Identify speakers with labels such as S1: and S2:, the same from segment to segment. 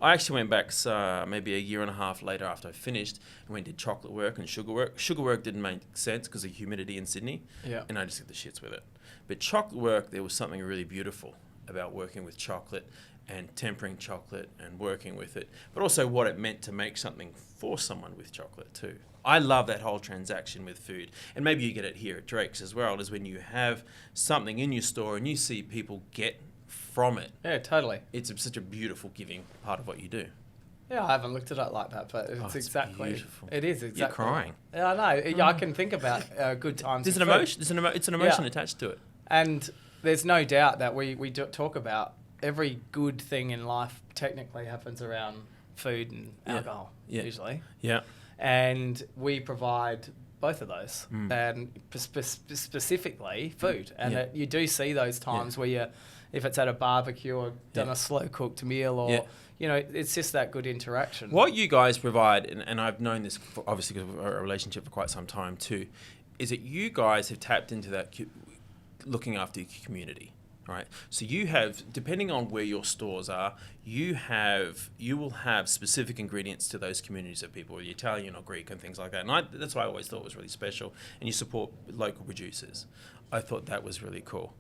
S1: I actually went back maybe a year and a half later after I finished and went and did chocolate work and sugar work. Sugar work didn't make sense because of humidity in Sydney, and I just get the shits with it. But chocolate work, there was something really beautiful about working with chocolate and tempering chocolate and working with it, but also what it meant to make something for someone with chocolate too. I love that whole transaction with food. And maybe you get it here at Drake's as well, is when you have something in your store and you see people get from it.
S2: Yeah, totally.
S1: It's such a beautiful giving part of what you do.
S2: Yeah, I haven't looked at it like that, but it's exactly...
S1: beautiful.
S2: It is exactly...
S1: You're crying.
S2: Yeah, I know. Yeah, I can think about good times.
S1: There's an emotion. It's an emotion attached to it.
S2: And there's no doubt that we do talk about every good thing in life technically happens around food and alcohol, usually.
S1: Yeah.
S2: And we provide both of those, and specifically food. And you do see those times where if it's at a barbecue or done a slow-cooked meal or, it's just that good interaction.
S1: What you guys provide, and I've known this obviously because we're a relationship for quite some time too, is that you guys have tapped into that looking after your community. Right. So you have, depending on where your stores are, you will have specific ingredients to those communities of people, whether Italian or Greek and things like that. And that's why I always thought was really special. And you support local producers. I thought that was really cool.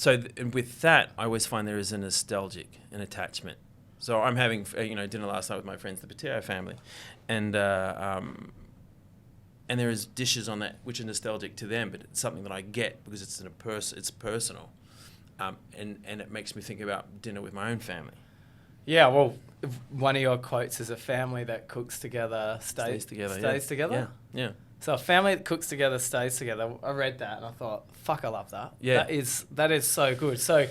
S1: And with that, I always find there is an attachment. So I'm having dinner last night with my friends, the Pateo family, and there is dishes on that which are nostalgic to them, but it's something that I get because it's personal. And it makes me think about dinner with my own family. Yeah,
S2: well, one of your quotes is a family that cooks together stays together. Stays together?
S1: Yeah.
S2: So a family that cooks together stays together. I read that and I thought, fuck, I love that.
S1: Yeah.
S2: That is so good. So,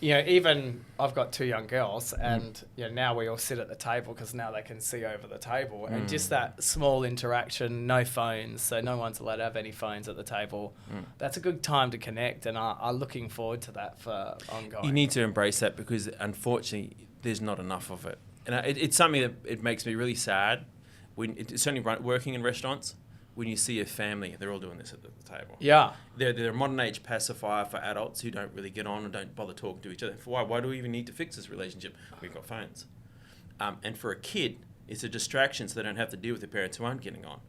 S2: even I've got 2 young girls and now we all sit at the table because now they can see over the table and just that small interaction, no phones, so no one's allowed to have any phones at the table. That's a good time to connect, and I'm looking forward to that for ongoing.
S1: You need to embrace that because unfortunately there's not enough of it. And it's something that it makes me really sad. It's certainly working in restaurants. When you see a family, they're all doing this at the table. Yeah. They're a modern age pacifier for adults who don't really get on and don't bother talking to each other. Why do we even need to fix this relationship? We've got phones. And for a kid, it's a distraction so they don't have to deal with their parents who aren't getting on.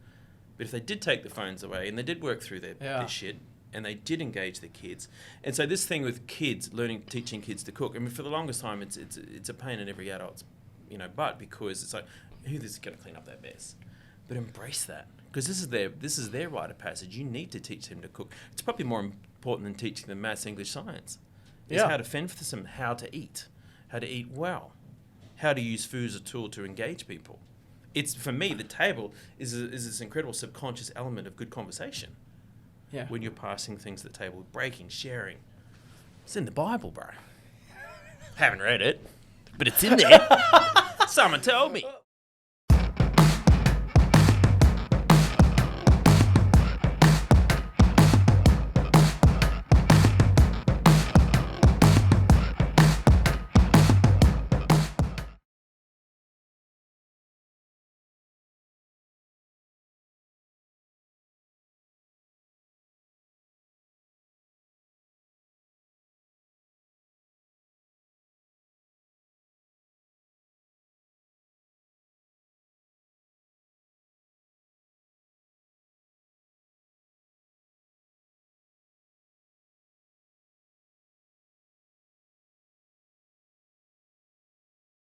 S1: But if they did take the phones away and they did work through their shit and they did engage the kids. And so this thing with kids, teaching kids to cook, I mean, for the longest time, it's a pain in every adult's butt because it's like, who's going to clean up that mess? But embrace that. Because this is their rite of passage. You need to teach them to cook. It's probably more important than teaching them maths, English, science. It's how to fend for them, how to eat well, how to use food as a tool to engage people. It's, for me, the table is this incredible subconscious element of good conversation. Yeah. When you're passing things to the table, breaking, sharing. It's in the Bible, bro. Haven't read it, but it's in there. Someone told me.